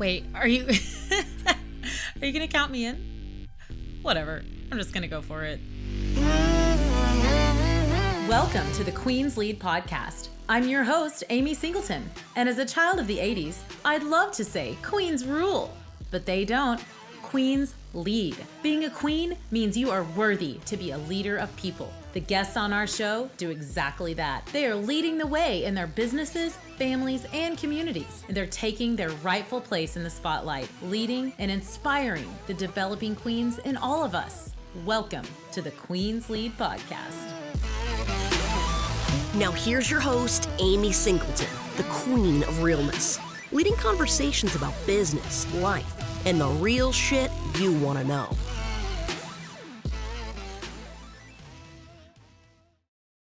Wait, are you are you gonna count me in? Whatever. I'm just gonna go for it. Welcome to the Queen's Lead podcast. I'm your host, Amy Singleton, and as a child of the 80s, I'd love to say queens rule, but they don't. Queens lead. Being a queen means you are worthy to be a leader of people. The guests on our show do exactly that. They are leading the way in their businesses, families, and communities. And they're taking their rightful place in the spotlight, leading and inspiring the developing queens in all of us. Welcome to the Queen's Lead podcast. Now here's your host, Amy Singleton, the queen of realness, leading conversations about business, life, and the real shit you want to know.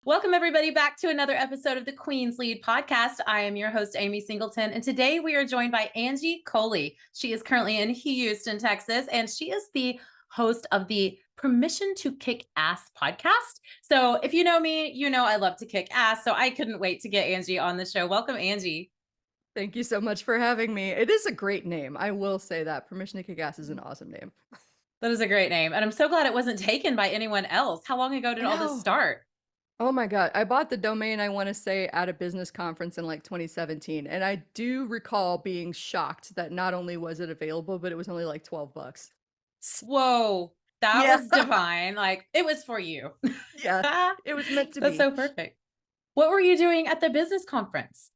Welcome everybody back to another episode of the Queen's Lead podcast. I am your host, Amy Singleton, and today we are joined by Angie Coley. She is currently in Houston, Texas, and she is the host of the Permission to Kick Ass podcast. So if you know me, you know I love to kick ass, so I couldn't wait to get Angie on the show. Welcome, Angie. Thank you so much for having me. It is a great name. I will say that. Permission to Kick Ass is an awesome name. That is a great name, and I'm so glad it wasn't taken by anyone else. How long ago did all this start? Oh my God. I bought the domain, I want to say, at a business conference in like 2017. And I do recall being shocked that not only was it available, but it was only like $12. Whoa, that was divine. Like, it was for you. Yeah, it was meant to be. That's so perfect. What were you doing at the business conference?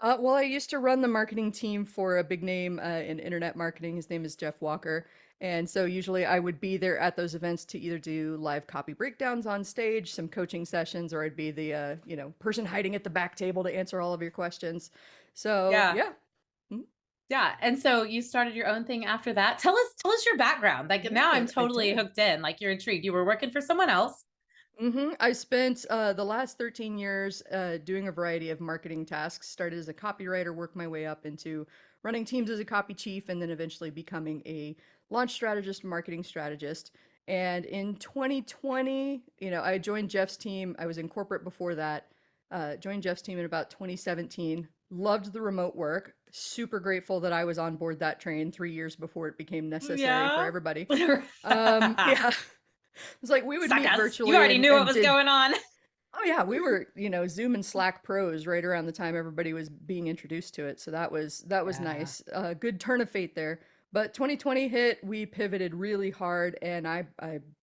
Well, I used to run the marketing team for a big name in internet marketing. His name is Jeff Walker. And so usually I would be there at those events to either do live copy breakdowns on stage, some coaching sessions, or I'd be the person hiding at the back table to answer all of your questions. So yeah. Yeah. And so you started your own thing after that. Tell us your background. Like now I'm totally hooked in. Like you're intrigued. You were working for someone else. I spent the last 13 years doing a variety of marketing tasks. Started as a copywriter, worked my way up into running teams as a copy chief, and then eventually becoming a launch strategist, marketing strategist. And in 2020, I joined Jeff's team. I was in corporate before that. Joined Jeff's team in about 2017. Loved the remote work. Super grateful that I was on board that train 3 years before it became necessary for everybody. Yeah. It was like we would meet virtually. You already knew what was going on. Oh yeah, we were, Zoom and Slack pros right around the time everybody was being introduced to it. So that was nice. Good turn of fate there. But 2020 hit, we pivoted really hard, and I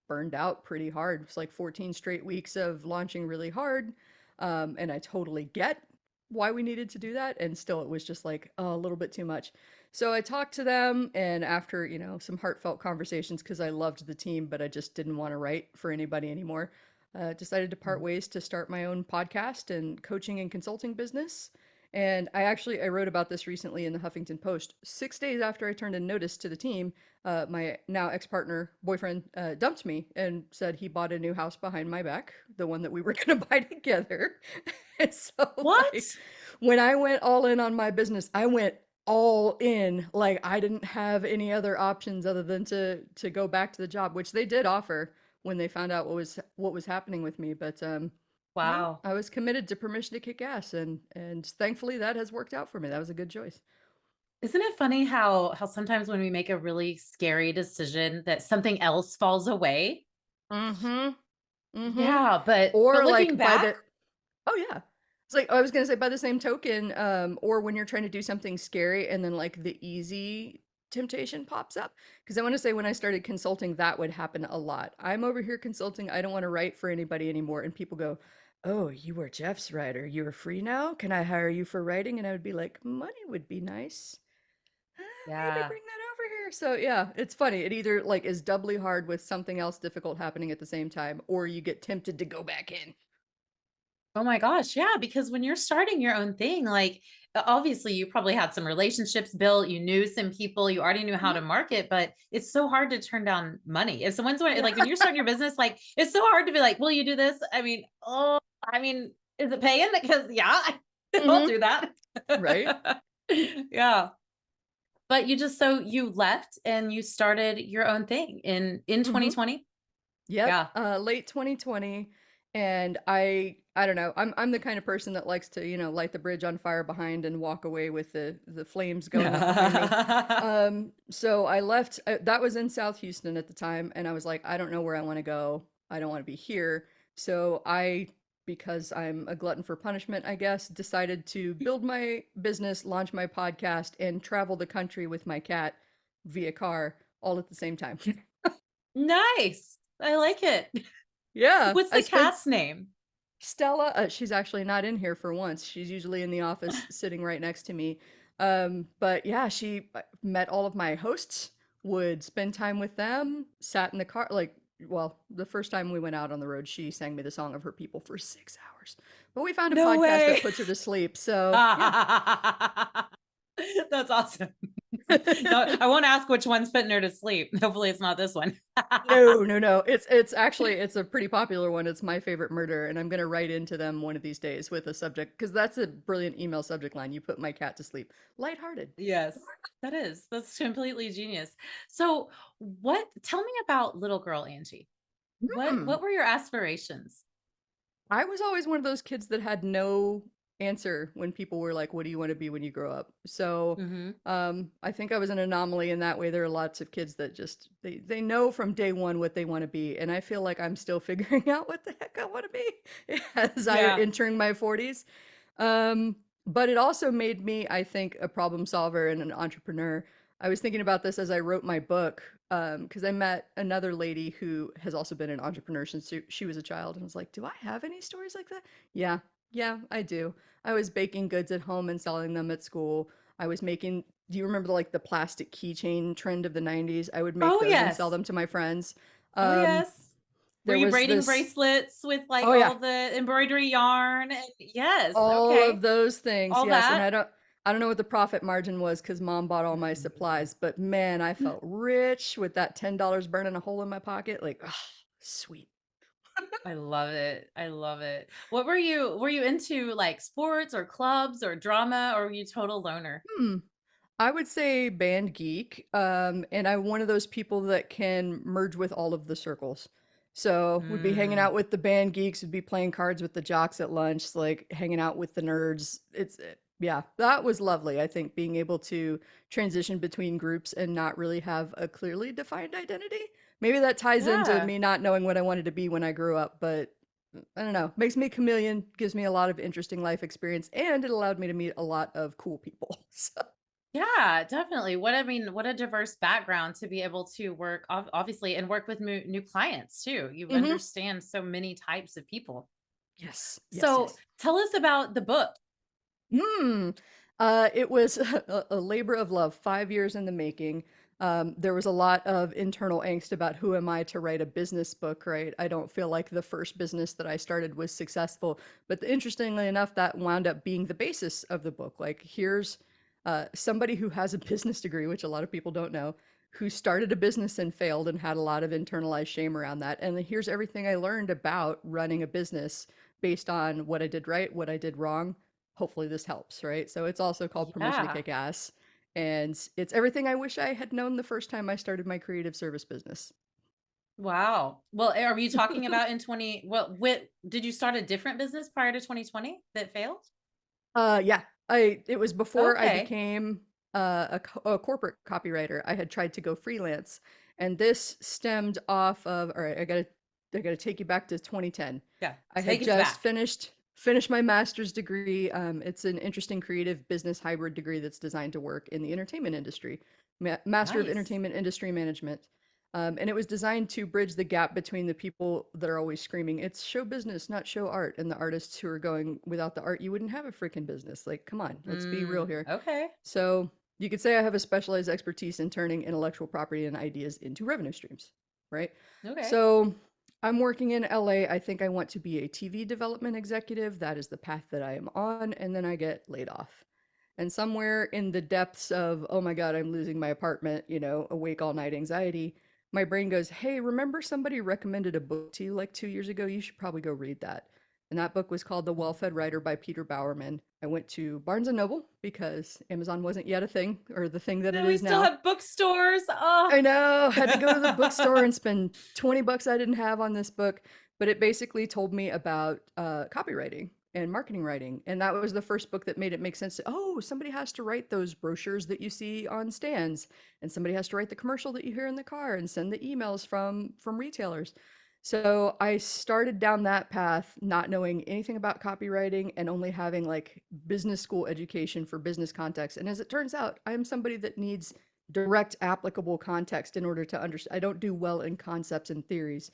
burned out pretty hard. It's like 14 straight weeks of launching really hard. And I totally get why we needed to do that. And still it was just like a little bit too much. So I talked to them, and after, some heartfelt conversations, because I loved the team, but I just didn't want to write for anybody anymore, decided to part ways to start my own podcast and coaching and consulting business. And I wrote about this recently in the Huffington Post. 6 days after I turned in notice to the team, my now ex-partner boyfriend dumped me and said he bought a new house behind my back, the one that we were going to buy together. And so What? When I went all in on my business, I went all in. Like I didn't have any other options other than to go back to the job, which they did offer when they found out what was happening with me. But wow, I was committed to Permission to Kick Ass, and thankfully that has worked out for me. That was a good choice. Isn't it funny how sometimes when we make a really scary decision that something else falls away? Yeah, but looking back, oh yeah. It's like, I was going to say, by the same token, or when you're trying to do something scary and then like the easy temptation pops up. Because I want to say when I started consulting, that would happen a lot. I'm over here consulting. I don't want to write for anybody anymore. And people go, oh, you were Jeff's writer. You're free now? Can I hire you for writing? And I would be like, money would be nice. Maybe bring that over here. So yeah, it's funny. It either like is doubly hard with something else difficult happening at the same time, or you get tempted to go back in. Oh my gosh. Yeah. Because when you're starting your own thing, like obviously you probably had some relationships built, you knew some people, you already knew how to market, but it's so hard to turn down money. If someone's like, when you're starting your business, like it's so hard to be like, will you do this? I mean, is it paying? Because I'll do that. Right. Yeah. But you left and you started your own thing in 2020. Yeah. Late 2020. And I don't know. I'm the kind of person that likes to, light the bridge on fire behind and walk away with the flames going up behind me. So I left, that was in South Houston at the time, and I was like, I don't know where I want to go. I don't want to be here. So because I'm a glutton for punishment, I guess, decided to build my business, launch my podcast, and travel the country with my cat via car all at the same time. Nice. I like it. Yeah, What's I the spent cat's name? Stella, she's actually not in here for once. She's usually in the office sitting right next to me. But yeah, she met all of my hosts, would spend time with them, sat in the car. Well, the first time we went out on the road, she sang me the song of her people for 6 hours. But we found a No podcast that way. puts her to sleep. So yeah. That's awesome. No, I won't ask which one's putting her to sleep. Hopefully it's not this one. No. It's actually it's a pretty popular one. It's My Favorite Murder, and I'm gonna write into them one of these days with a subject because that's a brilliant email subject line. You put my cat to sleep. Lighthearted. Yes, that's completely genius. So tell me about little girl Angie. Hmm. What were your aspirations? I was always one of those kids that had no answer when people were like, "What do you want to be when you grow up?" So, Mm-hmm. I think I was an anomaly in that way. There are lots of kids that just they know from day one what they want to be, and I feel like I'm still figuring out what the heck I want to be as I Yeah. entering my 40s. Um, but it also made me, I think, a problem solver and an entrepreneur. I was thinking about this as I wrote my book, because I met another lady who has also been an entrepreneur since she was a child, and I was like, "Do I have any stories like that?" Yeah, yeah, I do. I was baking goods at home and selling them at school. I was making. Do you remember the plastic keychain trend of the 90s? I would make Oh those and sell yes. them to my friends. Oh Um, yes. Were there you was braiding this. bracelets with like Oh yeah, all the embroidery yarn? Yes. all of Okay. those things, All yes, and that. I don't know what the profit margin was because mom bought all my Mm. supplies, but man, I felt rich with that $10 burning a hole in my pocket. Like, oh, sweet. I love it. I love it. What were you into like sports or clubs or drama, or were you total loner? Hmm. I would say band geek, and I'm one of those people that can merge with all of the circles. So would be hanging Mm. out with the band geeks, would be playing cards with the jocks at lunch, like hanging out with the nerds. Yeah, that was lovely. I think being able to transition between groups and not really have a clearly defined identity. Maybe that ties into Yeah. me not knowing what I wanted to be when I grew up, but I don't know. Makes me a chameleon, gives me a lot of interesting life experience, and it allowed me to meet a lot of cool people. So. Yeah, definitely. What a diverse background to be able to work obviously and work with new clients too. You Mhm. understand so many types of people. Yes, yes, So yes. tell us about the book. Mm. It was a labor of love, 5 years in the making. There was a lot of internal angst about who am I to write a business book, right? I don't feel like the first business that I started was successful. But interestingly enough, that wound up being the basis of the book. Like, here's somebody who has a business degree, which a lot of people don't know, who started a business and failed and had a lot of internalized shame around that. And here's everything I learned about running a business based on what I did right, what I did wrong. Hopefully this helps, right? So it's also called Permission to Yeah. Kick Ass. And it's everything I wish I had known the first time I started my creative service business. Wow. Well, are you talking about in 20 did you start a different business prior to 2020 that failed? Yeah, it was before I Okay. became a corporate copywriter. I had tried to go freelance, and this stemmed off of. All right, I gotta take you back to 2010. Yeah. I had Take us just back. finished my master's degree. It's an interesting creative business hybrid degree that's designed to work in the entertainment industry. Master of Nice. Entertainment Industry Management. And it was designed to bridge the gap between the people that are always screaming, it's show business, not show art, and the artists who are going, without the art, you wouldn't have a freaking business. Like, come on, let's be real here. Okay. So you could say I have a specialized expertise in turning intellectual property and ideas into revenue streams, right? Okay. So I'm working in LA. I think I want to be a TV development executive. That is the path that I am on. And then I get laid off. And somewhere in the depths of, oh my God, I'm losing my apartment, awake all night anxiety, my brain goes, hey, remember somebody recommended a book to you like 2 years ago? You should probably go read that. And that book was called The Well-Fed Writer by Peter Bowerman. I went to Barnes and Noble because Amazon wasn't yet a thing or the thing that it No, we is still now. have bookstores. Oh. I know, had to go to the bookstore and spend 20 bucks I didn't have on this book. but it basically told me about copywriting and marketing writing. And that was the first book that made it make sense. Oh, somebody has to write those brochures that you see on stands, and somebody has to write the commercial that you hear in the car and send the emails from retailers. So I started down that path, not knowing anything about copywriting and only having like business school education for business context. And as it turns out, I'm somebody that needs direct applicable context in order to understand. I don't do well in concepts and theories.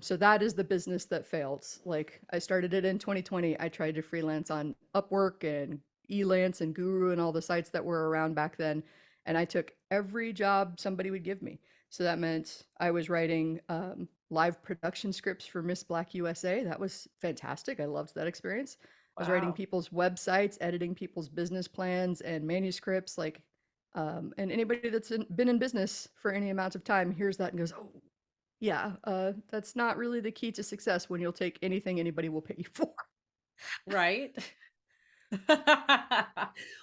So that is the business that failed. Like I started it in 2020. I tried to freelance on Upwork and Elance and Guru and all the sites that were around back then. And I took every job somebody would give me. So that meant I was writing live production scripts for Miss Black USA. That was fantastic. I loved that experience. I was writing Wow. people's websites, editing people's business plans and manuscripts. And anybody that's been in business for any amount of time hears that and goes, "Oh, yeah, that's not really the key to success when you'll take anything anybody will pay you for." Right?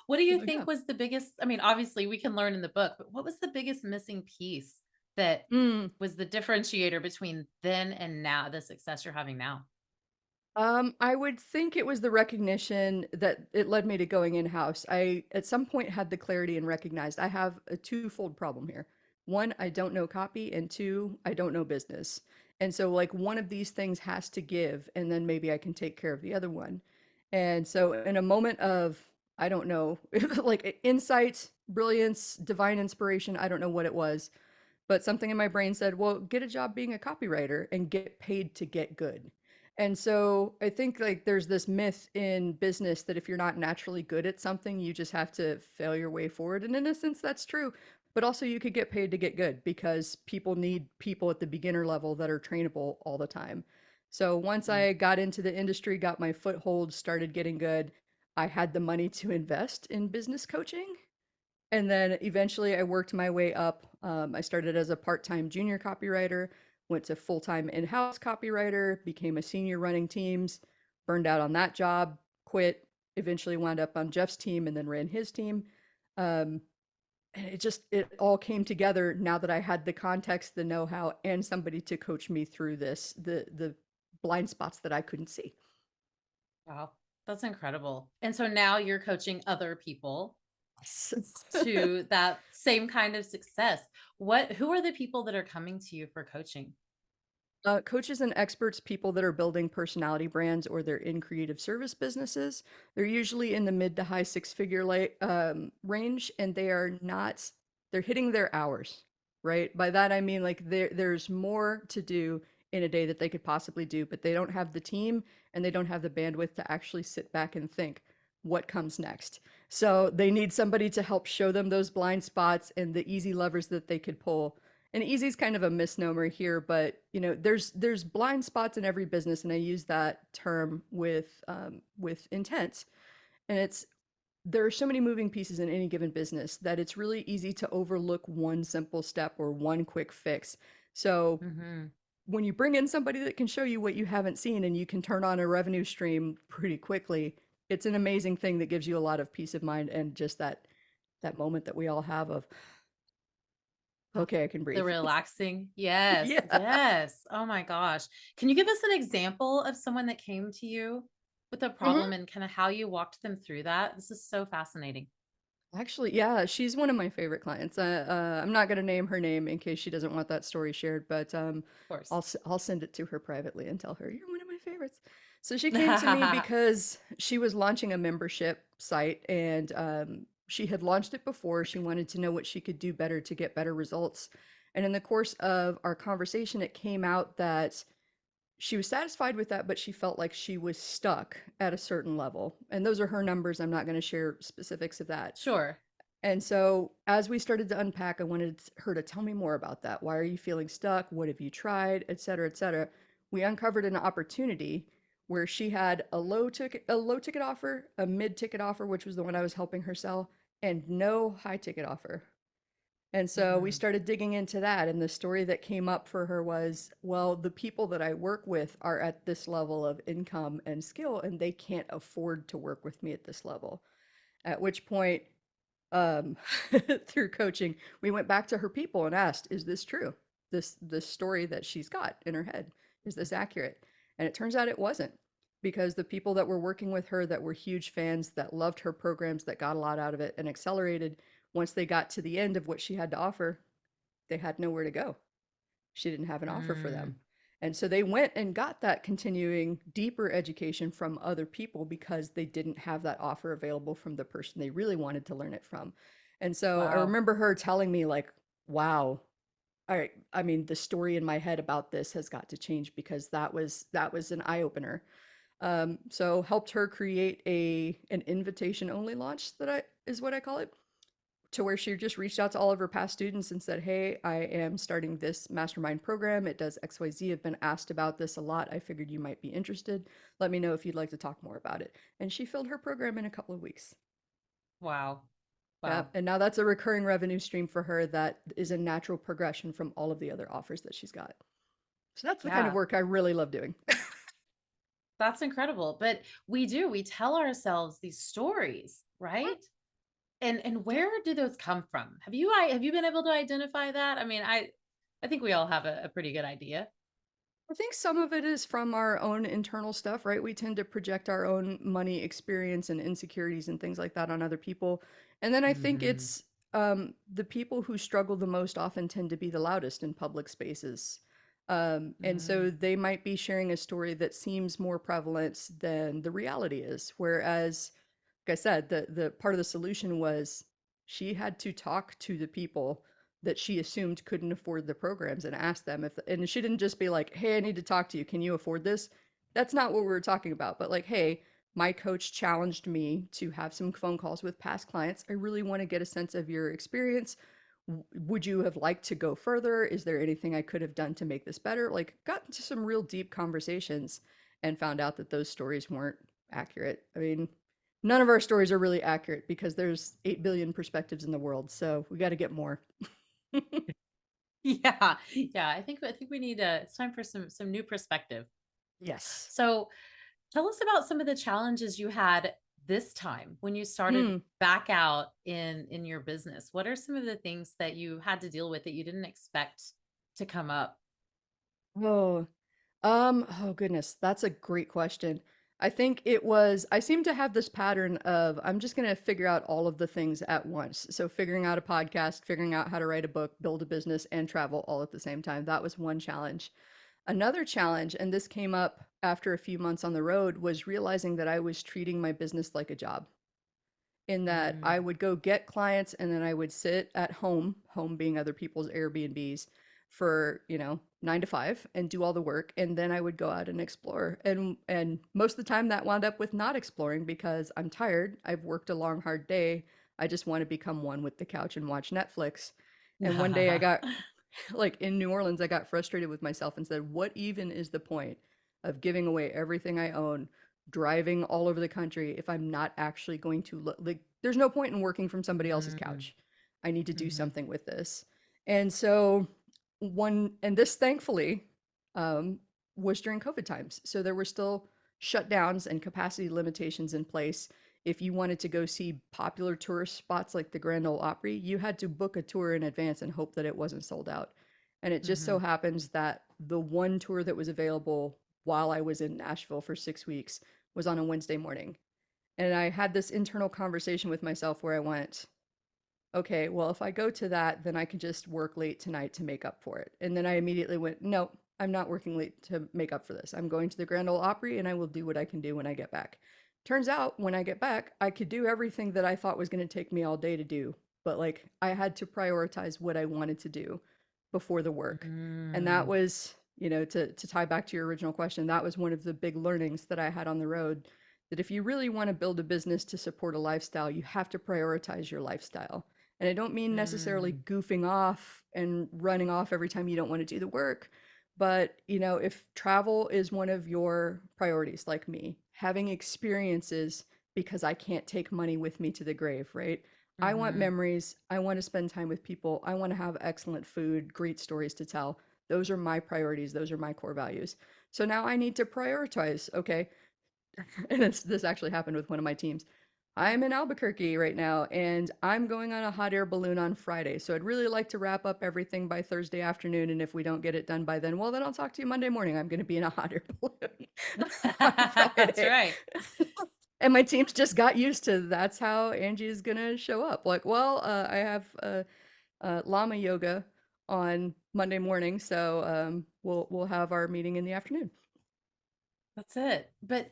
What do you So, yeah. think was the biggest? I mean, obviously we can learn in the book, but what was the biggest missing piece that Mm. was the differentiator between then and now, the success you're having now? I would think it was the recognition that it led me to going in-house. I, at some point, had the clarity and recognized I have a twofold problem here. One, I don't know copy, and two, I don't know business. And so, like, one of these things has to give, and then maybe I can take care of the other one. And so, in a moment of, I don't know, like insight, brilliance, divine inspiration, I don't know what it was, but something in my brain said, well, get a job being a copywriter and get paid to get good. And so I think like there's this myth in business that if you're not naturally good at something, you just have to fail your way forward. And in a sense, that's true. But also, you could get paid to get good because people need people at the beginner level that are trainable all the time. So once Mm. I got into the industry, got my foothold, started getting good, I had the money to invest in business coaching, and then eventually I worked my way up. I started as a part-time junior copywriter, went to full-time in-house copywriter, became a senior running teams, burned out on that job, quit, eventually wound up on Jeff's team and then ran his team. Um, and it all came together now that I had the context, the know-how, and somebody to coach me through the blind spots that I couldn't see. Wow, that's incredible. And so now you're coaching other people Yes. to that same kind of success. Who are the people that are coming to you for coaching? Coaches and experts, people that are building personality brands or they're in creative service businesses, they're usually in the mid to high six-figure range, and they're hitting their hours, right? By that I mean like there's more to do in a day that they could possibly do, but they don't have the team and they don't have the bandwidth to actually sit back and think what comes next. So they need somebody to help show them those blind spots and the easy levers that they could pull. And easy is kind of a misnomer here, but there's blind spots in every business, and I use that term with intent. And there are so many moving pieces in any given business that it's really easy to overlook one simple step or one quick fix. So Hmm. when you bring in somebody that can show you what you haven't seen and you can turn on a revenue stream pretty quickly, it's an amazing thing that gives you a lot of peace of mind and just that moment that we all have of, okay, I can The breathe. relaxing. Yes, Yeah. yes. Oh my gosh. Can you give us an example of someone that came to you with a Mhm. problem and kind of how you walked them through that? This is so fascinating. Actually, yeah, she's one of my favorite clients. I'm not gonna name her name in case she doesn't want that story shared, but Of course. I'll send it to her privately and tell her you're one of my favorites. So she came to me because she was launching a membership site, and she had launched it before. She wanted to know what she could do better to get better results. And in the course of our conversation, it came out that she was satisfied with that, but she felt like she was stuck at a certain level. And those are her numbers. I'm not going to share specifics of that. Sure. And so as we started to unpack, I wanted her to tell me more about that. Why are you feeling stuck? What have you tried? Et cetera, et cetera. We uncovered an opportunity where she had a low ticket offer, a mid ticket offer, which was the one I was helping her sell, and no high ticket offer. And so we Hmm. started digging into that. And the story that came up for her was, well, the people that I work with are at this level of income and skill, and they can't afford to work with me at this level. At which point, um, through coaching, we went back to her people and asked, is this true? This story that she's got in her head, Is this accurate? And it turns out it wasn't, because the people that were working with her that were huge fans, that loved her programs, that got a lot out of it and accelerated, once they got to the end of what she had to offer, they had nowhere to go. She didn't have an offer for them. Mm. And so they went and got that continuing deeper education from other people because they didn't have that offer available from the person they really wanted to learn it from. And so I Wow. remember her telling me like, wow, I mean, the story in my head about this has got to change, because that was an eye opener. So helped her create an invitation only launch, that I is what I call it, to where she just reached out to all of her past students and said, "Hey, I am starting this mastermind program. It does XYZ. I've been asked about this a lot. I figured you might be interested. Let me know if you'd like to talk more about it." And she filled her program in a couple of weeks. Wow. Yeah, Wow. and now that's a recurring revenue stream for her that is a natural progression from all of the other offers that she's got. So that's the kind of Yeah. work I really love doing. That's incredible. But we tell ourselves these stories, right? And Yeah. where do those come from? Have you been able to identify that? I mean, I think we all have a pretty good idea. I think some of it is from our own internal stuff, right? We tend to project our own money experience and insecurities and things like that on other people. And then I think Hmm. it's the people who struggle the most often tend to be the loudest in public spaces. And so Mm. they might be sharing a story that seems more prevalent than the reality is. Whereas, like I said, the part of the solution was she had to talk to the people that she assumed couldn't afford the programs and ask them if, and she didn't just be like, "Hey, I need to talk to you. Can you afford this?" That's not what we were talking about. But like, "Hey, my coach challenged me to have some phone calls with past clients. I really want to get a sense of your experience. Would you have liked to go further? Is there anything I could have done to make this better?" Like, got into some real deep conversations and found out that those stories weren't accurate. I mean, none of our stories are really accurate because there's 8 billion perspectives in the world. So we got to get more. Yeah. Yeah. I think we need it's time for some new perspective. Yes. So tell us about some of the challenges you had this time when you started Hmm. back out in your business. What are some of the things that you had to deal with that you didn't expect to come up? Oh, oh goodness, that's a great question. I think I seem to have this pattern of I'm just going to figure out all of the things at once. So figuring out a podcast, figuring out how to write a book, build a business, and travel all at the same time. That was one challenge. Another challenge, and this came up after a few months on the road, was realizing that I was treating my business like a job, in that I Mm, would go get clients and then I would sit at home being other people's Airbnbs for, 9 to 5 and do all the work. And then I would go out and explore. And most of the time that wound up with not exploring because I'm tired. I've worked a long, hard day. I just want to become one with the couch and watch Netflix. And one day I got like in New Orleans, I got frustrated with myself and said, what even is the point of giving away everything I own, driving all over the country, if I'm not actually going to look like there's no point in working from somebody else's mm, couch. I need to do mhm, something with this. And so and this thankfully um, was during COVID times. So there were still shutdowns and capacity limitations in place. If you wanted to go see popular tourist spots like the Grand Ole Opry, you had to book a tour in advance and hope that it wasn't sold out. And it just so mhm, happens that the one tour that was available while I was in Nashville for 6 weeks was on a Wednesday morning. And I had this internal conversation with myself where I went, okay, well, if I go to that, then I can just work late tonight to make up for it. And then I immediately went, no, I'm not working late to make up for this. I'm going to the Grand Ole Opry and I will do what I can do when I get back. Turns out when I get back, I could do everything that I thought was going to take me all day to do. But like I had to prioritize what I wanted to do before the work. And that mm, was, to tie back to your original question, that was one of the big learnings that I had on the road, that if you really want to build a business to support a lifestyle, you have to prioritize your lifestyle. And I don't mean necessarily mm, goofing off and running off every time you don't want to do the work, but if travel is one of your priorities, like me, having experiences, because I can't take money with me to the grave, right? I want mhm, memories. I want to spend time with people. I want to have excellent food, great stories to tell. Those are my priorities. Those are my core values. So now I need to prioritize. Okay, and this actually happened with one of my teams. I'm in Albuquerque right now, and I'm going on a hot air balloon on Friday. So I'd really like to wrap up everything by Thursday afternoon. And if we don't get it done by then, well, then I'll talk to you Monday morning. I'm going to be in a hot air balloon on That's Friday. right. And my team's just got used to that's how Angie is going to show up. Like, well, I have llama yoga on Monday morning, so we'll have our meeting in the afternoon. That's it. But,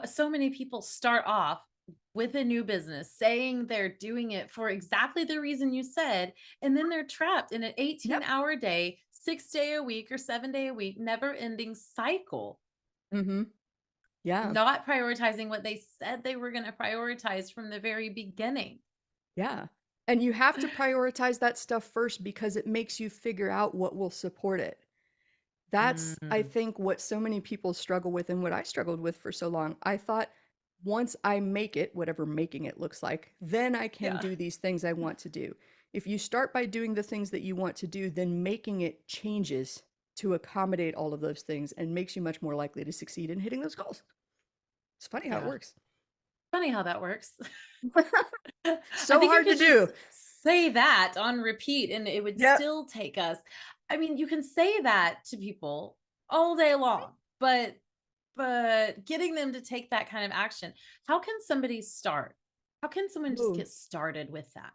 so many people start off with a new business saying they're doing it for exactly the reason you said, and then they're trapped in an Yep. 18-hour day, 6-day a week or 7-day a week, never-ending cycle, Mm-hmm. Yeah. not prioritizing what they said they were going to prioritize from the very beginning. Yeah. And you have to prioritize that stuff first because it makes you figure out what will support it. That's, I Mm, think, what so many people struggle with and what I struggled with for so long. I thought once I make it, whatever making it looks like, then I can yeah. do these things I want to do. If you start by doing the things that you want to do, then making it changes to accommodate all of those things and makes you much more likely to succeed in hitting those goals. It's funny how it Yeah. works. Funny how that works. I So think you hard to could just do. say that on repeat and it would Yep. still take us. I mean, you can say that to people all day long, but getting them to take that kind of action. How can somebody start? How can someone just Ooh. get started with that?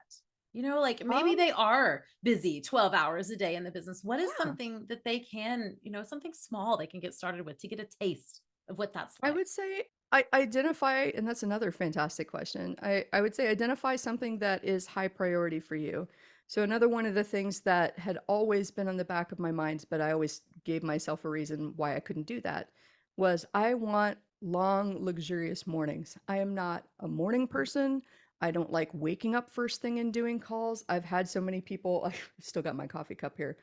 Like maybe Um, they are busy 12 hours a day in the business. What is yeah. something that they can, something small they can get started with to get a taste of what that's I like? would say I identify, and that's another fantastic question. I would say identify something that is high priority for you. So another one of the things that had always been on the back of my mind, but I always gave myself a reason why I couldn't do that, was I want long, luxurious mornings. I am not a morning person. I don't like waking up first thing and doing calls. I've had so many people, I still got my coffee cup here.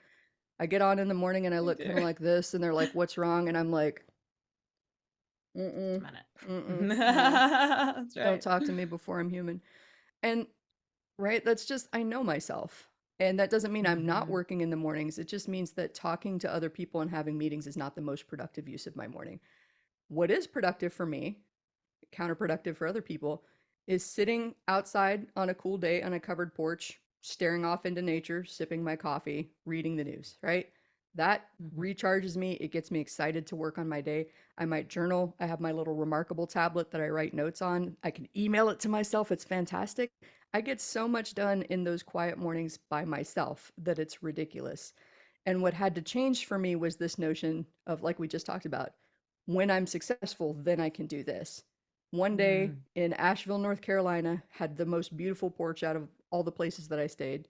I get on in the morning and I Me look kind too. of like this, and they're like, "What's wrong?" And I'm like, Just a "Mm-mm, mm-mm, minute. no, That's don't right. talk to me before I'm human." And right, that's just, I know myself. And that doesn't mean I'm not Mhm. working in the mornings. It just means that talking to other people and having meetings is not the most productive use of my morning. What is productive for me, counterproductive for other people, is sitting outside on a cool day on a covered porch, staring off into nature, sipping my coffee, reading the news, right? That Mhm. recharges me. It gets me excited to work on my day. I might journal. I have my little Remarkable tablet that I write notes on. I can email it to myself. It's fantastic. I get so much done in those quiet mornings by myself that it's ridiculous. And what had to change for me was this notion of, like we just talked about, when I'm successful, then I can do this. One day Mm. in Asheville, North Carolina, had the most beautiful porch out of all the places that I stayed.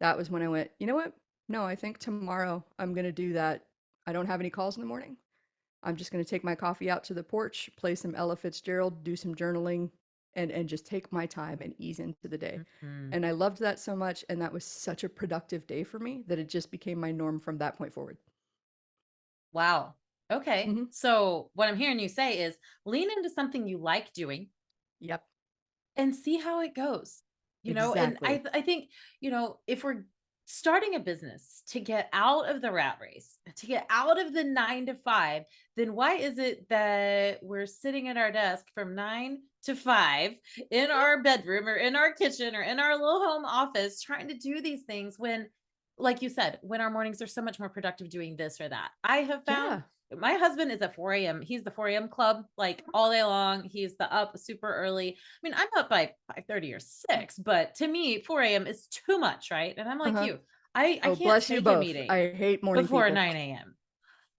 That was when I went, you know what? No, I think tomorrow I'm going to do that. I don't have any calls in the morning. I'm just going to take my coffee out to the porch, play some Ella Fitzgerald, do some journaling, and just take my time and ease into the day. Mhm. And I loved that so much. And that was such a productive day for me that it just became my norm from that point forward. Wow. Okay. Hmm. So what I'm hearing you say is lean into something you like doing Yep. and see how it goes. And I Exactly. I think, if we're starting a business to get out of the rat race, to get out of the 9 to 5, then why is it that we're sitting at our desk from 9 to 5 in our bedroom or in our kitchen or in our little home office trying to do these things when, like you said, when our mornings are so much more productive doing this or that? I have found Yeah. my husband is a 4 a.m. He's the 4 a.m. club, like all day long. He's the up super early. I mean, I'm up by 5:30 or 6, but to me, 4 a.m. is too much, right? And I'm like Uh-huh. you. I Oh, can't bless you take a both. meeting I hate morning before people. 9 a.m.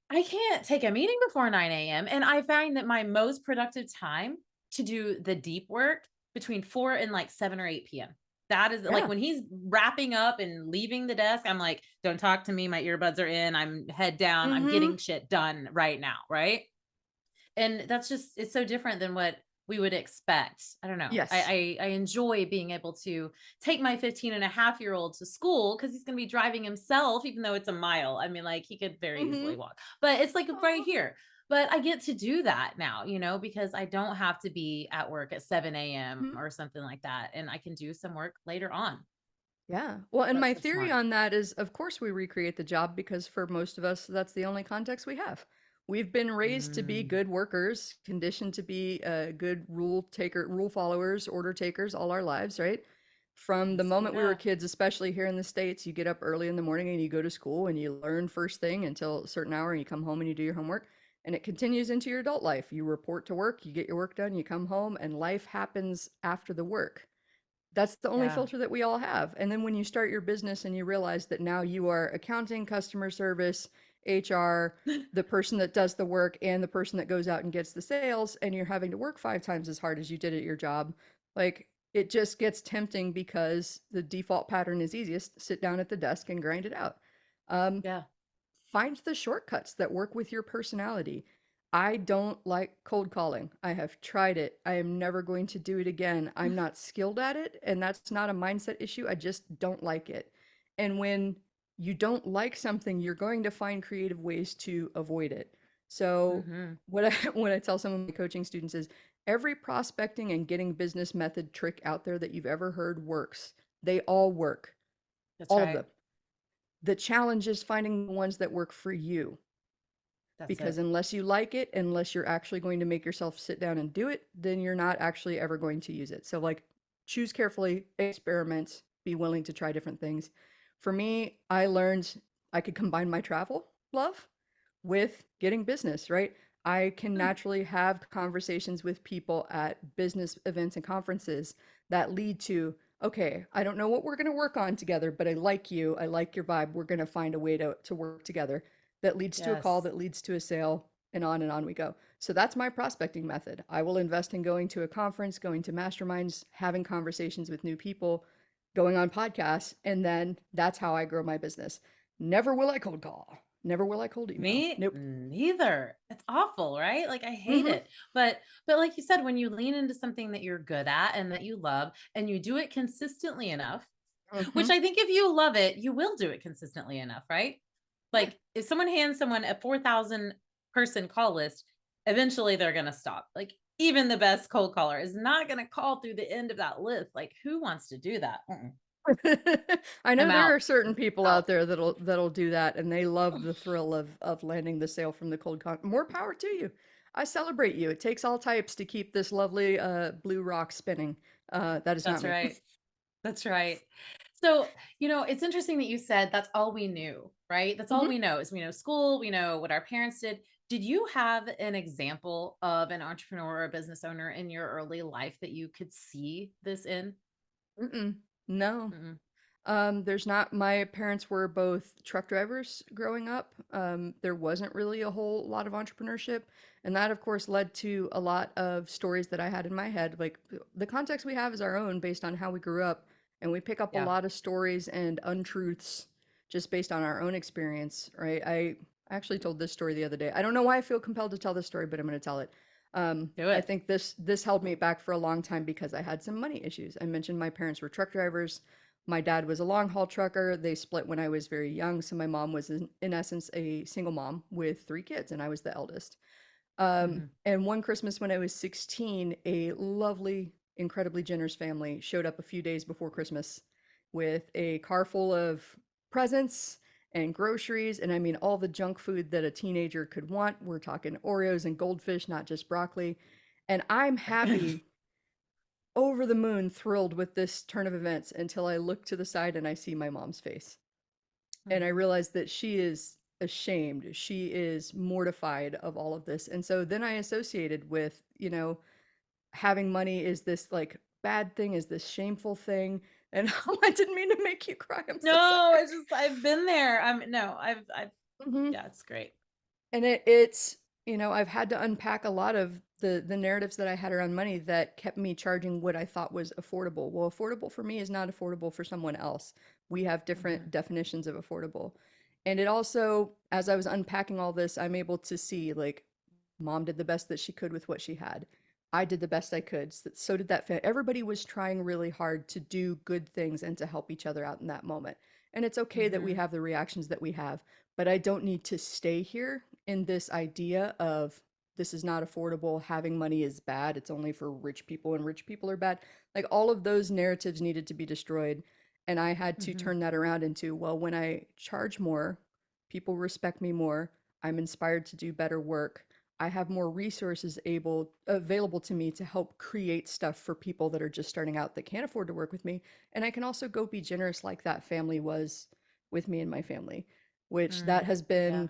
I can't take a meeting before 9 a.m. And I find that my most productive time to do the deep work between 4 and like 7 or 8 p.m. That is like Yeah. when he's wrapping up and leaving the desk, I'm like, don't talk to me. My earbuds are in. I'm head down. I'm Mm-hmm. getting shit done right now. Right. And that's just, it's so different than what we would expect. I don't know. Yes. I enjoy being able to take my 15-and-a-half-year-old to school because he's going to be driving himself, even though it's a mile. I mean, like he could very Mm-hmm. easily walk, but it's like right Aw. here. But I get to do that now, because I don't have to be at work at 7 a.m. Mhm. or something like that. And I can do some work later on. Yeah. Well, and That's my so theory smart. on that is, of course, we recreate the job because for most of us, that's the only context we have. We've been raised to be Mm, good workers, conditioned to be good rule followers, order takers all our lives, right? From the yes, we moment we were have. kids, especially here in the States, you get up early in the morning and you go to school and you learn first thing until a certain hour and you come home and you do your homework. And it continues into your adult life. You report to work, you get your work done, you come home, and life happens after the work. That's the only Yeah. filter that we all have. And then when you start your business and you realize that now you are accounting, customer service, HR, the person that does the work, and the person that goes out and gets the sales, and you're having to work 5 times as hard as you did at your job, like it just gets tempting because the default pattern is easiest: sit down at the desk and grind it out. Um, Yeah. Find the shortcuts that work with your personality. I don't like cold calling. I have tried it. I am never going to do it again. I'm not skilled at it, and that's not a mindset issue. I just don't like it. And when you don't like something, you're going to find creative ways to avoid it. So, Mm-hmm. what I tell some of my coaching students is every prospecting and getting business method trick out there that you've ever heard works. They all work. That's All of right. them. The challenge is finding the ones that work for you, That's because it. unless you like it, unless you're actually going to make yourself sit down and do it, then you're not actually ever going to use it. So, like, choose carefully, experiment, be willing to try different things. For me, I learned I could combine my travel love with getting business, right? I can Hmm. naturally have conversations with people at business events and conferences that lead to, okay, I don't know what we're going to work on together, but I like you. I like your vibe. We're going to find a way to work together, that leads to a call, Yes. that leads to a sale, and on we go. So that's my prospecting method. I will invest in going to a conference, going to masterminds, having conversations with new people, going on podcasts, and then that's how I grow my business. Never will I cold call. Never will I cold email. Me Nope. neither. It's awful, right? Like I hate Mm-hmm. it. But like you said, when you lean into something that you're good at and that you love and you do it consistently enough, Mm-hmm. which I think if you love it, you will do it consistently enough, right? Yeah. Like if someone hands someone a 4,000 person call list, eventually they're going to stop. Like even the best cold caller is not going to call through the end of that list. Like who wants to do that? Mm-mm. I I'm know there out. are certain people Out. out there that'll do that, and they love the thrill of landing the sale from the cold con. More power to you. I celebrate you. It takes all types to keep this lovely blue rock spinning. That is not That's me. right. That's right. So, it's interesting that you said that's all we knew, right? That's all Hmm. we know is we know school, we know what our parents did. Did you have an example of an entrepreneur or a business owner in your early life that you could see this in? Mm-mm. No. Mm-mm. There's not. My parents were both truck drivers growing up. There wasn't really a whole lot of entrepreneurship. And that, of course, led to a lot of stories that I had in my head. Like the context we have is our own based on how we grew up. And we pick up a Yeah, lot of stories and untruths just based on our own experience, right? I actually told this story the other day. I don't know why I feel compelled to tell this story, but I'm going to tell it. do I it. think this held me back for a long time because I had some money issues. I mentioned my parents were truck drivers. My dad was a long haul trucker. They split when I was very young. So my mom was, in essence, a single mom with 3 kids, and I was the eldest. Hmm. And one Christmas when I was 16, a lovely, incredibly generous family showed up a few days before Christmas with a car full of presents and groceries. And I mean, all the junk food that a teenager could want. We're talking Oreos and goldfish, not just broccoli. And I'm happy, over the moon, thrilled with this turn of events until I look to the side and I see my mom's face. And I Hmm. realize that she is ashamed. She is mortified of all of this. And so then I associated with, having money is this like bad thing, is this shameful thing. And I didn't mean to make you cry. I'm so No, sorry. it's just I've been there. No, I've Hmm. yeah, it's great. And it's, I've had to unpack a lot of the narratives that I had around money that kept me charging what I thought was affordable. Well, affordable for me is not affordable for someone else. We have different Hmm. definitions of affordable. And it also, as I was unpacking all this, I'm able to see, like, mom did the best that she could with what she had. I did the best I could. So did that family. Everybody was trying really hard to do good things and to help each other out in that moment. And it's okay that we Hmm. have the reactions that we have, but I don't need to stay here in this idea of this is not affordable, having money is bad, it's only for rich people and rich people are bad. Like all of those narratives needed to be destroyed. And I had to Hmm. turn that around into, well, when I charge more, people respect me more. I'm inspired to do better work. I have more resources available to me to help create stuff for people that are just starting out that can't afford to work with me. And I can also go be generous like that family was with me and my family, which that has Yeah. been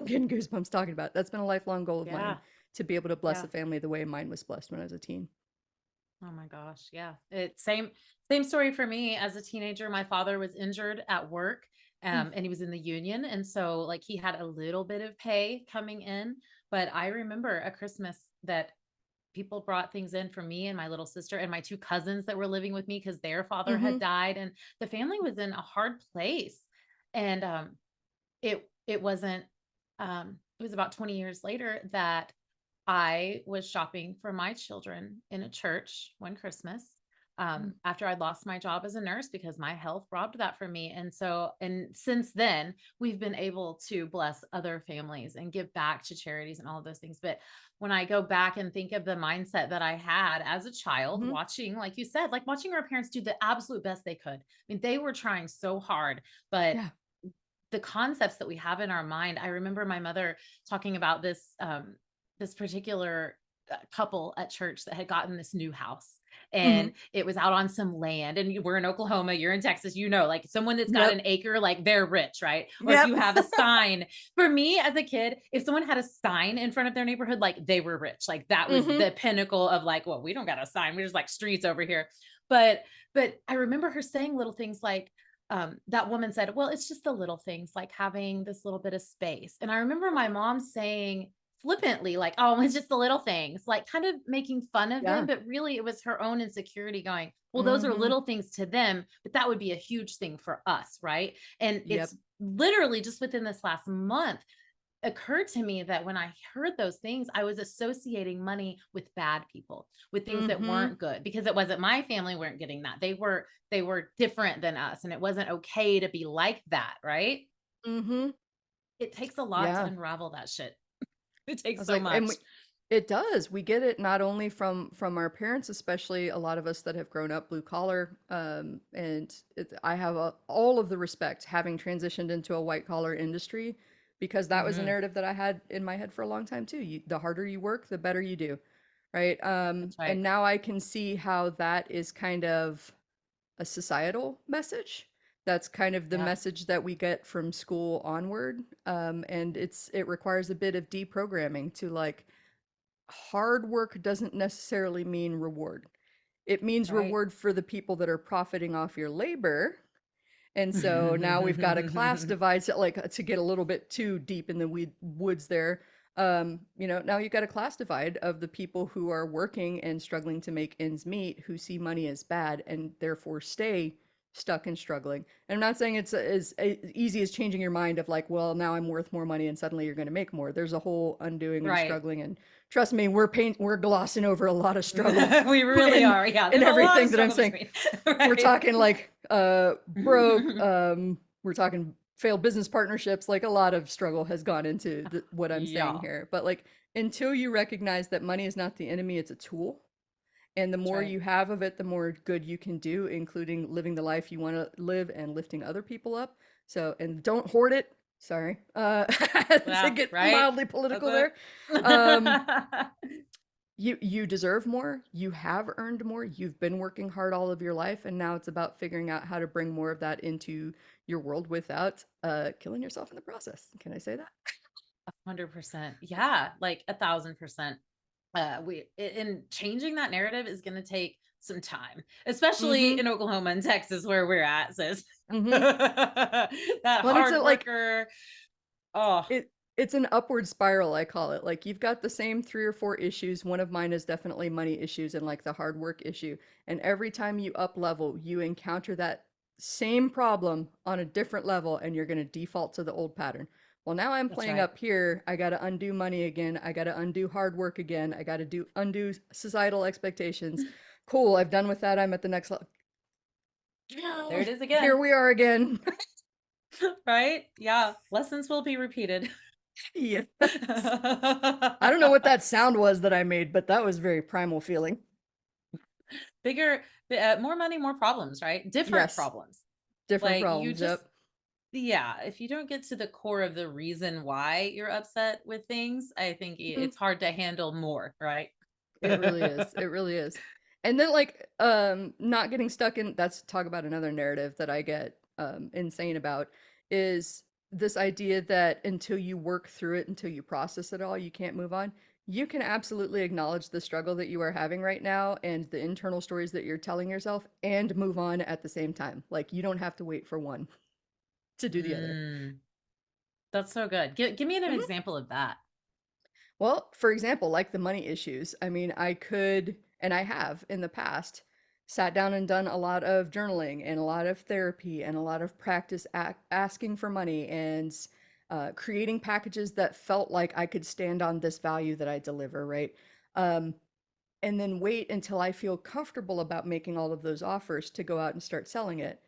getting goosebumps talking about. It. That's been a lifelong goal of mine Yeah. to be able to bless Yeah. a family the way mine was blessed when I was a teen. Oh my gosh. Yeah. Same story for me as a teenager. My father was injured at work. Mm. And he was in the union. And so like he had a little bit of pay coming in. But I remember a Christmas that people brought things in for me and my little sister and my two cousins that were living with me because their father Mm-hmm. had died and the family was in a hard place. And it wasn't it was about 20 years later that I was shopping for my children in a church one Christmas, Mm. after I'd lost my job as a nurse because my health robbed that from me. And since then, we've been able to bless other families and give back to charities and all of those things. But when I go back and think of the mindset that I had as a child, Mm-hmm. watching, like you said, like watching our parents do the absolute best they could. I mean, they were trying so hard, but Yeah. the concepts that we have in our mind. I remember my mother talking about this particular couple at church that had gotten this new house Mm-hmm. and it was out on some land and we're in Oklahoma, you're in Texas, like someone that's got Yep. an acre, like they're rich, right? Or if Yep. you have a sign, for me as a kid, if someone had a sign in front of their neighborhood, like they were rich, like that was Mm-hmm. the pinnacle of like, well, we don't got a sign, we're just like streets over here. But I remember her saying little things like, that woman said, well, it's just the little things like having this little bit of space. And I remember my mom saying flippantly, like, oh, it's just the little things, like kind of making fun of them. Yeah. But really, it was her own insecurity going, well, those are Mm-hmm. little things to them, but that would be a huge thing for us. Right. And Yep. it's literally just within this last month occurred to me that when I heard those things, I was associating money with bad people, with things that Mm-hmm. weren't good, because it wasn't my family weren't getting that. They were different than us and it wasn't okay to be like that, right? Mm-hmm. It takes a lot to Yeah. unravel that shit. It I takes was so like, much. it does. We get it not only from our parents, especially a lot of us that have grown up blue collar. I have all of the respect having transitioned into a white collar industry because that was a Mhm. narrative that I had in my head for a long time too. The harder you work, the better you do, right? That's right. And now I can see how that is kind of a societal message. That's kind of the Yeah. message that we get from school onward. And it requires a bit of deprogramming to like hard work doesn't necessarily mean reward. It means Right. reward for the people that are profiting off your labor. And so now we've got a class divide, so like to get a little bit too deep in the woods there. Now you've got a class divide of the people who are working and struggling to make ends meet, who see money as bad and therefore stay stuck and struggling. And I'm not saying it's as easy as changing your mind of like, well, now I'm worth more money and suddenly you're going to make more. There's a whole undoing and Right. struggling, and trust me, we're glossing over a lot of struggle We really in are. Yeah. in There's a lot of everything that I'm struggle saying. between. We're Right. talking like broke, we're talking failed business partnerships, like a lot of struggle has gone into what I'm saying Yeah. here. But like until you recognize that money is not the enemy, it's a tool. And the That's more right. you have of it, the more good you can do, including living the life you want to live and lifting other people up. So, and don't hoard it. Sorry, to Yeah. get Right. mildly That's political it. there. Um, you deserve more. You have earned more. You've been working hard all of your life, and now it's about figuring out how to bring more of that into your world without killing yourself in the process. Can I say that? 100%. Yeah, like 1,000%. In changing that narrative is going to take some time, especially Mm-hmm. in Oklahoma and Texas where we're at, sis. Mm-hmm. That Well, it's hard like worker. Oh, it's an upward spiral, I call it. Like you've got the same 3 or 4 issues. One of mine is definitely money issues and like the hard work issue. And every time you up level, you encounter that same problem on a different level and you're going to default to the old pattern. Well, now I'm that's playing right. up here. I got to undo money again. I got to undo hard work again. I got to undo societal expectations. Cool. I've done with that. I'm at the next level. There it is Here again. we are again. Right? Yeah. Lessons will be repeated. Yes. I don't know what that sound was that I made, but that was very primal feeling. Bigger, more money, more problems, right? Different Yes. problems. Different Like you problems. just Yep. yeah, if you don't get to the core of the reason why you're upset with things, I think Mhm. it's hard to handle more, right? It really is. It really is. And then like not getting stuck in, that's talk about another narrative that I get insane about, is this idea that until you work through it, until you process it all, you can't move on. You can absolutely acknowledge the struggle that you are having right now and the internal stories that you're telling yourself and move on at the same time. Like you don't have to wait for one to do the other. Mm, that's so good. Give me an Mhm. example of that. Well, for example, like the money issues, I mean, I could, and I have in the past, sat down and done a lot of journaling and a lot of therapy and a lot of practice asking for money and creating packages that felt like I could stand on this value that I deliver, right? Um, and then wait until I feel comfortable about making all of those offers to go out and start selling it.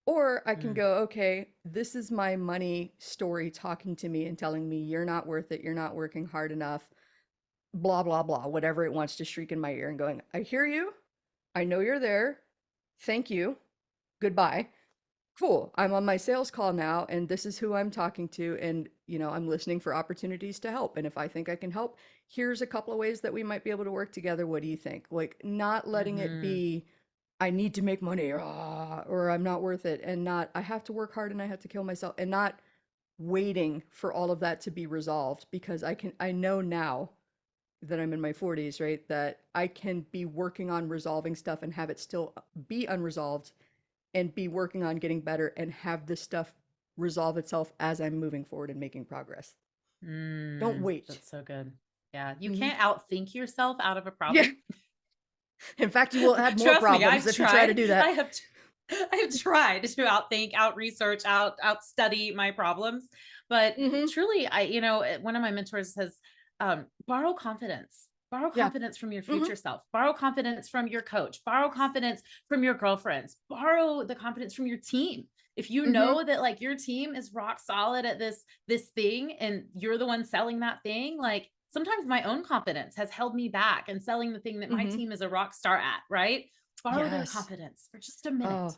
Or I can Mm, go, okay, this is my money story talking to me and telling me you're not worth it, you're not working hard enough, blah, blah, blah, whatever it wants to shriek in my ear and going, I hear you. I know you're there. Thank you. Goodbye. Cool. I'm on my sales call now, and this is who I'm talking to. And, I'm listening for opportunities to help. And if I think I can help, here's a couple of ways that we might be able to work together. What do you think? Like, not letting it mm-hmm. be, I need to make money, or I'm not worth it, and not, I have to work hard and I have to kill myself, and not waiting for all of that to be resolved because I know now that I'm in my 40s, right? That I can be working on resolving stuff and have it still be unresolved and be working on getting better and have this stuff resolve itself as I'm moving forward and making progress. Don't wait. That's so good. Yeah, you Hmm. can't outthink yourself out of a Yeah. problem. In fact, you will add more Trust me, problems I've if you try to tried. do I that. have I have tried to outthink, out research, out study my problems. But Hmm. truly, one of my mentors says, borrow confidence. Borrow Yeah. confidence from your Hmm. future self. Borrow confidence from your coach. Borrow confidence from your girlfriends. Borrow the confidence from your team. If you Hmm. know that like your team is rock solid at this thing and you're the one selling that thing, like sometimes my own confidence has held me back and selling the thing that my Hmm. team is a rock star at, right? Borrow their Yes. confidence for just a minute. Oh,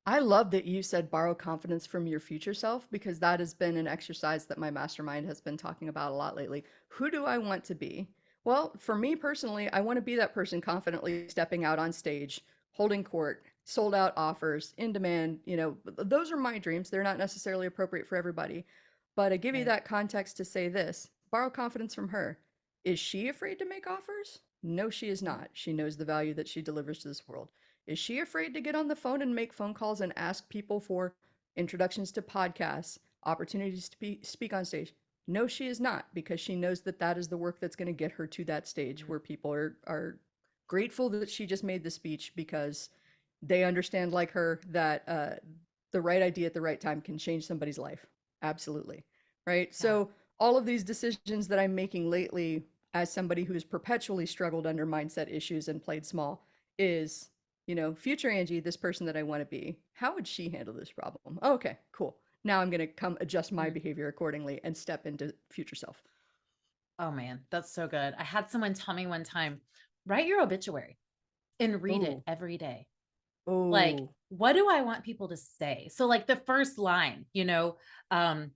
I love that you said borrow confidence from your future self because that has been an exercise that my mastermind has been talking about a lot lately. Who do I want to be? Well, for me personally, I want to be that person confidently stepping out on stage, holding court, sold out offers, in demand. Those are my dreams. They're not necessarily appropriate for everybody. But I give you Right. that context to say this, borrow confidence from her. Is she afraid to make offers? No, she is not. She knows the value that she delivers to this world. Is she afraid to get on the phone and make phone calls and ask people for introductions to podcasts, opportunities to speak on stage? No, she is not, because she knows that that is the work that's going to get her to that stage where people are grateful that she just made the speech because they understand, like her, that the right idea at the right time can change somebody's life. Absolutely. Right. Yeah. So, all of these decisions that I'm making lately, as somebody who's perpetually struggled under mindset issues and played small, is future Angie, this person that I want to be, how would she handle this problem? Oh, okay, cool. Now I'm going to come adjust my Mm. behavior accordingly and step into future self. Oh man, that's so good. I had someone tell me one time, write your obituary and read it Oh, every day. Like, oh, what do I want people to say? So, like the first line, um,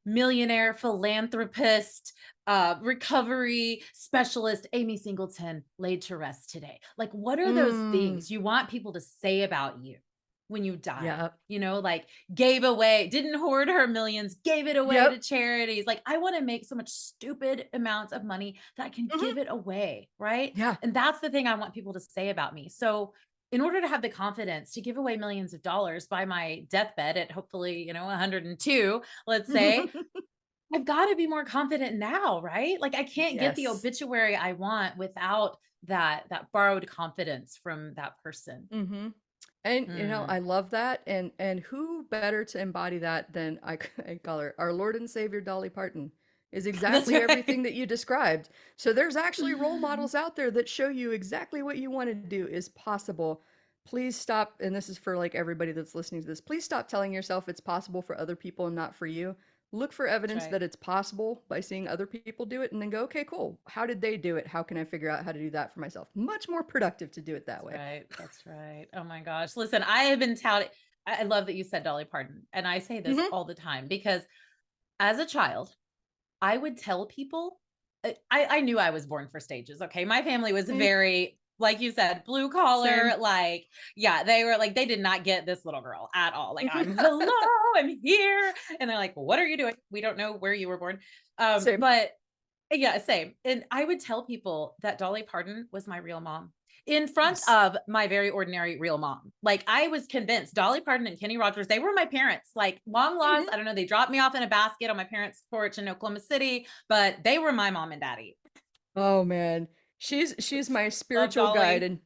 millionaire, philanthropist, recovery specialist, Amy Singleton laid to rest today. Like, what are those mm, things you want people to say about you when you die? yep, Like gave away, didn't hoard her millions, gave it away to yep, charities. Like, I want to make so much stupid amounts of money that I can hmm, give it away. Right. yeah, And that's the thing I want people to say about me. So, in order to have the confidence to give away millions of dollars by my deathbed at hopefully, 102, let's say, I've got to be more confident now, right? Like I can't get the yes. obituary I want without that borrowed confidence from that person. Hmm. And Mm. I love that, and who better to embody that than I call her our Lord and Savior Dolly Parton is That's exactly right. everything that you described. So there's actually role models out there that show you exactly what you want to do is possible. Please stop, and this is for like everybody that's listening to this. Please stop telling yourself it's possible for other people and not for you. Look for That's evidence right. that it's possible by seeing other people do it and then go, okay, cool. How did they do it? How can I figure out how to do that for myself? Much more productive to do it that That's way. right. That's right. Oh my gosh. Listen, I have been touting. I love that you said Dolly Parton. And I say this Hmm. all the time because as a child, I would tell people, I knew I was born for stages. Okay. My family was Hmm. very, like you said, blue collar. Same. Like, yeah, they were like, they did not get this little girl at all. Like, hello, I'm here. And they're like, what are you doing? We don't know where you were born. Same. But yeah, same. And I would tell people that Dolly Parton was my real mom in front Yes. of my very ordinary real mom. Like I was convinced Dolly Parton and Kenny Rogers, they were my parents. Like long lost, Hmm. I don't know, they dropped me off in a basket on my parents' porch in Oklahoma City, but they were my mom and daddy. Oh man, she's my Love spiritual guide, Dolly. and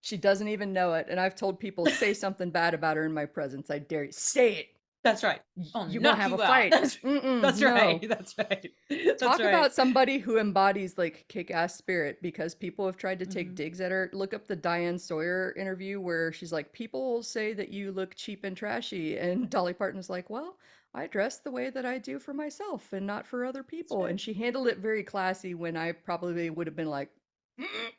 she doesn't even know it. And I've told people, say something bad about her in my presence. I dare you. Say it. That's right. I'll You're gonna knock have a you out. fight. That's Mm-mm, that's right. no. That's right. That's Talk right. about somebody who embodies like kick-ass spirit, because people have tried to take Mhm. digs at her. Look up the Diane Sawyer interview where she's like, people say that you look cheap and trashy. And Dolly Parton's like, well, I dress the way that I do for myself and not for other That's people. right. And she handled it very classy when I probably would have been like,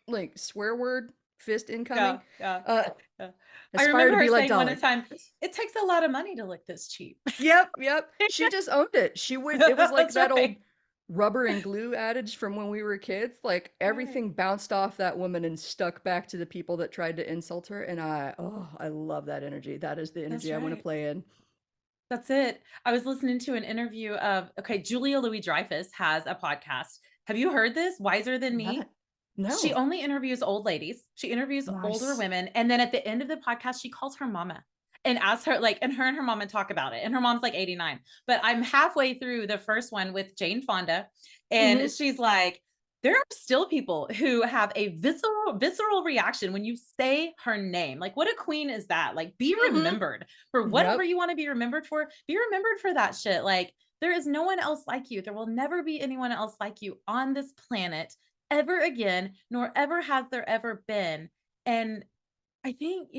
like swear word, fist incoming. Yeah. Yeah. Uh, Yeah. I aspire remember to her be like saying one Dolly. time, it takes a lot of money to look this cheap. Yep, yep. She just owned it. She would, it was like That's that old right. rubber and glue adage from when we were kids. Like Right. everything bounced off that woman and stuck back to the people that tried to insult her. And I love that energy. That is the That's energy I want to right. play in. That's it. I was listening to an interview of, okay, Julia Louis-Dreyfus has a podcast. Have you heard this? Wiser Than I Me? haven't. She No. only interviews old ladies. She interviews older Nice. women, and then at the end of the podcast, she calls her mama and asks her like, and her and her mama talk about it. And her mom's like 89. But I'm halfway through the first one with Jane Fonda, and Hmm. she's like, there are still people who have a visceral reaction when you say her name. Like, what a queen is that? Like, be Hmm. remembered for whatever Yep. you want to be remembered for. Be remembered for that shit. Like, there is no one else like you. There will never be anyone else like you on this planet ever again, nor ever has there ever been. And I think,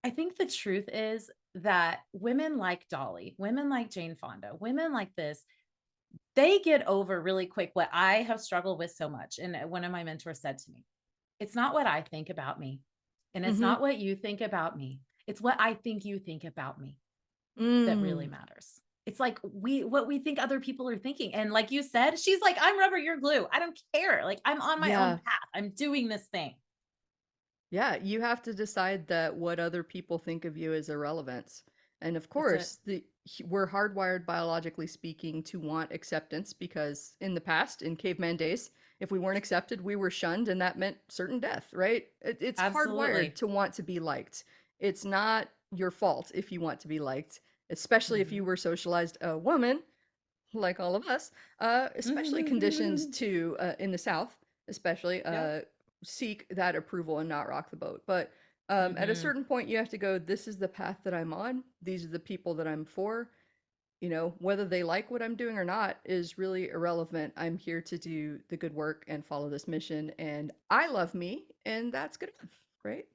I think the truth is that women like Dolly, women like Jane Fonda, women like this, they get over really quick what I have struggled with so much. And one of my mentors said to me, it's not what I think about me, and it's Hmm. not what you think about me. It's what I think you think about me that really Mm. matters. It's like what we think other people are thinking. And like you said, she's like, I'm rubber, you're glue. I don't care. Like I'm on my own Yeah. path. I'm doing this thing. Yeah, you have to decide that what other people think of you is irrelevant. And of That's it. course, we're hardwired biologically speaking to want acceptance, because in the past, in caveman days, if we weren't accepted, we were shunned, and that meant certain death, right? It's hardwired Absolutely. to want to be liked. It's not your fault if you want to be liked, especially if you Mhm. were socialized a woman like all of us, especially conditioned to, in the South, especially, Yep. seek that approval and not rock the boat. But at a Mhm. certain point, you have to go, this is the path that I'm on. These are the people that I'm for. Whether they like what I'm doing or not is really irrelevant. I'm here to do the good work and follow this mission. And I love me, and that's good enough, right?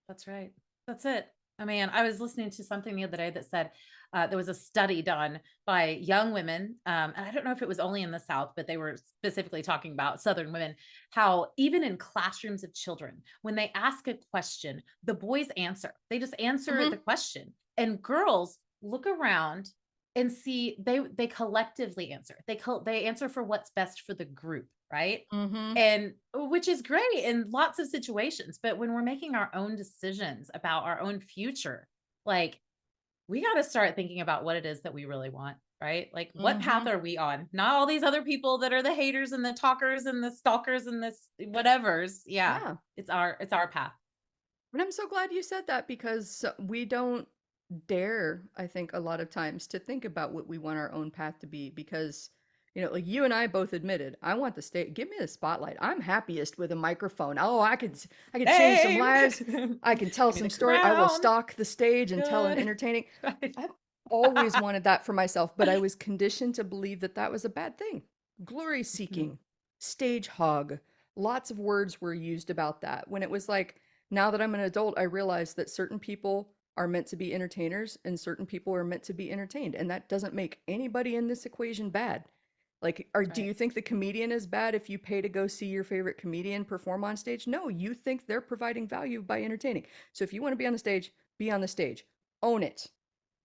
That's right. That's it. I mean, I was listening to something the other day that said there was a study done by young women. And I don't know if it was only in the South, but they were specifically talking about Southern women, how even in classrooms of children, when they ask a question, the boys answer. They just answer Hmm. the question. And girls look around and see they collectively answer. They answer for what's best for the group, right? Hmm. And which is great in lots of situations, but when we're making our own decisions about our own future, like we got to start thinking about what it is that we really want, right? Like what path Hmm. are we on? Not all these other people that are the haters and the talkers and the stalkers and this whatever's. Yeah, Yeah. it's our path. And I'm so glad you said that, because we don't dare, I think, a lot of times to think about what we want our own path to be, because, like you and I both admitted, I want the state, give me the spotlight. I'm happiest with a microphone. Oh, I could change some Same. lives. I can tell Give me the some story. I will crown. stalk the stage and tell an Good. entertaining. Right. I've always wanted that for myself, but I was conditioned to believe that that was a bad thing. Glory Mhm. seeking, stage hog. Lots of words were used about that, when it was like, now that I'm an adult, I realize that certain people are meant to be entertainers and certain people are meant to be entertained. And that doesn't make anybody in this equation bad. Like, do Right. you think the comedian is bad if you pay to go see your favorite comedian perform on stage? No, you think they're providing value by entertaining. So if you want to be on the stage, be on the stage. own it.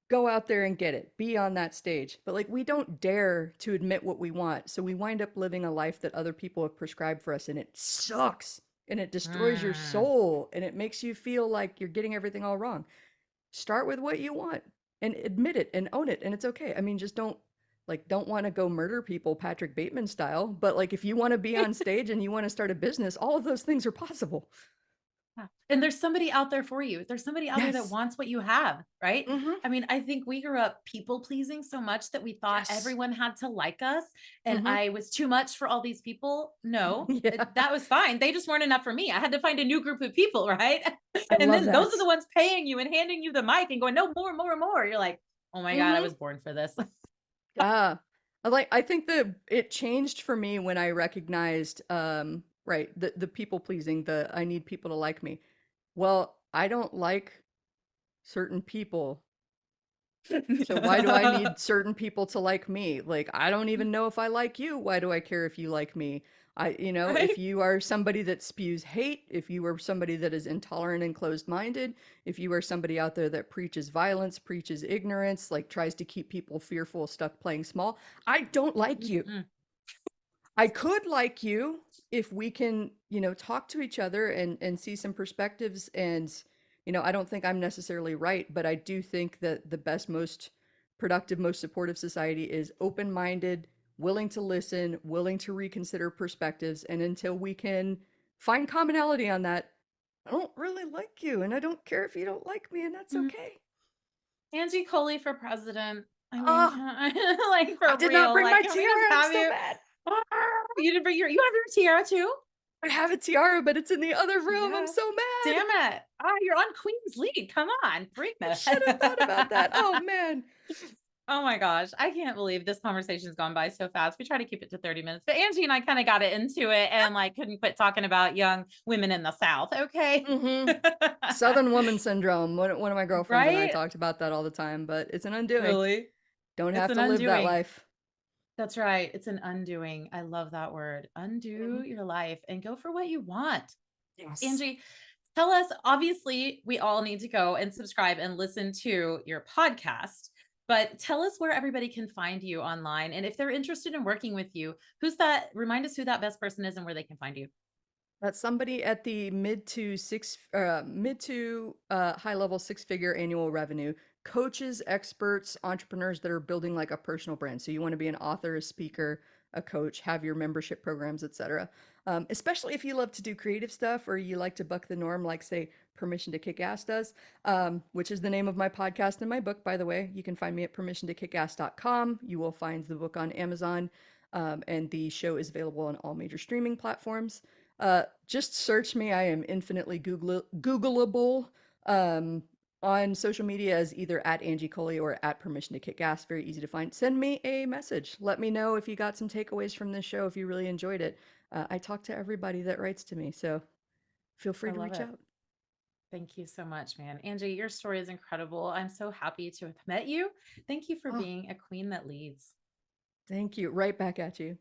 Go out there and get it. Be on that stage. But like we don't dare to admit what we want. So we wind up living a life that other people have prescribed for us, and it sucks and it destroys your Mm. soul and it makes you feel like you're getting everything all wrong. Start with what you want and admit it and own it, and it's okay. I mean, just don't want to go murder people Patrick Bateman style, but like if you want to be on stage and you want to start a business, all of those things are possible. Yeah. And there's somebody out there for you. There's somebody out there that Yes. wants what you have, right? Mhm. I mean, I think we grew up people pleasing so much that we thought Yes. everyone had to like us, and Mhm. I was too much for all these people. No, Yeah. that was fine. They just weren't enough for me. I had to find a new group of people, right? I And love then those are that. the ones paying you and handing you the mic and going, no, more, more, more. You're like, oh my God, I Mhm. was born for this. Yeah. I think that it changed for me when I recognized right, the people pleasing, the I need people to like me. Well, I don't like certain people. So why do I need certain people to like me? Like, I don't even know if I like you. Why do I care if you like me? If Right? you are somebody that spews hate, if you are somebody that is intolerant and closed-minded, if you are somebody out there that preaches violence, preaches ignorance, like tries to keep people fearful, stuck playing small, I don't like you. Mm-mm. I could like you if we can, talk to each other and see some perspectives. And, I don't think I'm necessarily right, but I do think that the best, most productive, most supportive society is open-minded, willing to listen, willing to reconsider perspectives. And until we can find commonality on that, I don't really like you, and I don't care if you don't like me, and that's Mm. okay. Angie Coley for president. I mean, Oh, can I, like I for did not real, bring like, my can we just tiara. I'm have so you? mad. You didn't bring you have your tiara too? I have a tiara, but it's in the other room. I'm Yes. so mad. Damn it. You're on Queen's Lead. Come on, bring I should have thought about that. that. Oh man. Oh my gosh. I can't believe this conversation's gone by so fast. We try to keep it to 30 minutes, but Angie and I kind of got it into it and like couldn't quit talking about young women in the South. Okay. Mm-hmm. Southern woman syndrome. One of my girlfriends and I Right? talked about that all the time, but it's an undoing. Really? Don't It's have an to live that undoing. life. That's right. It's an undoing. I love that word. Mhm. Undo your life and go for what you want. Yes. Angie, tell us, obviously, we all need to go and subscribe and listen to your podcast, but tell us where everybody can find you online. And if they're interested in working with you, remind us who that best person is and where they can find you. That's somebody at the mid to high level six-figure annual revenue. Coaches, experts, entrepreneurs that are building like a personal brand. So you want to be an author, a speaker, a coach, have your membership programs, etc. Especially if you love to do creative stuff or you like to buck the norm, like say Permission to Kick Ass does, which is the name of my podcast and my book, by the way. You can find me at permissiontokickass.com. You will find the book on Amazon, and the show is available on all major streaming platforms. Just search me. I am infinitely Googleable on social media as either at Angie Coley or at Permission to Kick Ass. Very easy to find. Send me a message. Let me know if you got some takeaways from this show, if you really enjoyed it. I talk to everybody that writes to me, so feel free I to love reach it. out. Thank you so much, man. Angie, your story is incredible. I'm so happy to have met you. Thank you for Oh, being a queen that leads. thank you. Right back at you.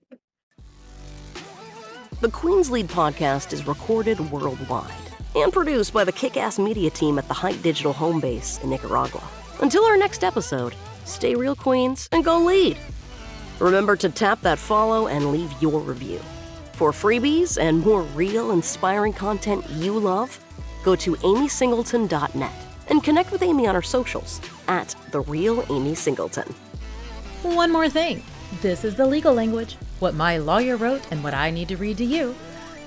The Queen's Lead podcast is recorded worldwide and produced by the kick-ass media team at the Height Digital home base in Nicaragua. Until our next episode, stay real, Queens, and go lead. Remember to tap that follow and leave your review. For freebies and more real, inspiring content you love, go to amysingleton.net and connect with Amy on our socials at The Real Amy Singleton. One more thing. This is the legal language, what my lawyer wrote and what I need to read to you.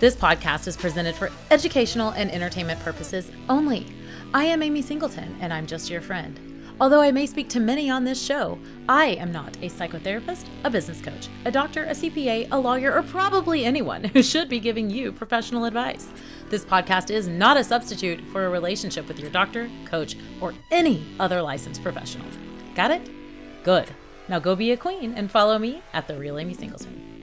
This podcast is presented for educational and entertainment purposes only. I am Amy Singleton, and I'm just your friend. Although I may speak to many on this show, I am not a psychotherapist, a business coach, a doctor, a CPA, a lawyer, or probably anyone who should be giving you professional advice. This podcast is not a substitute for a relationship with your doctor, coach, or any other licensed professional. Got it? Good. Now go be a queen and follow me at The Real Amy Singleton.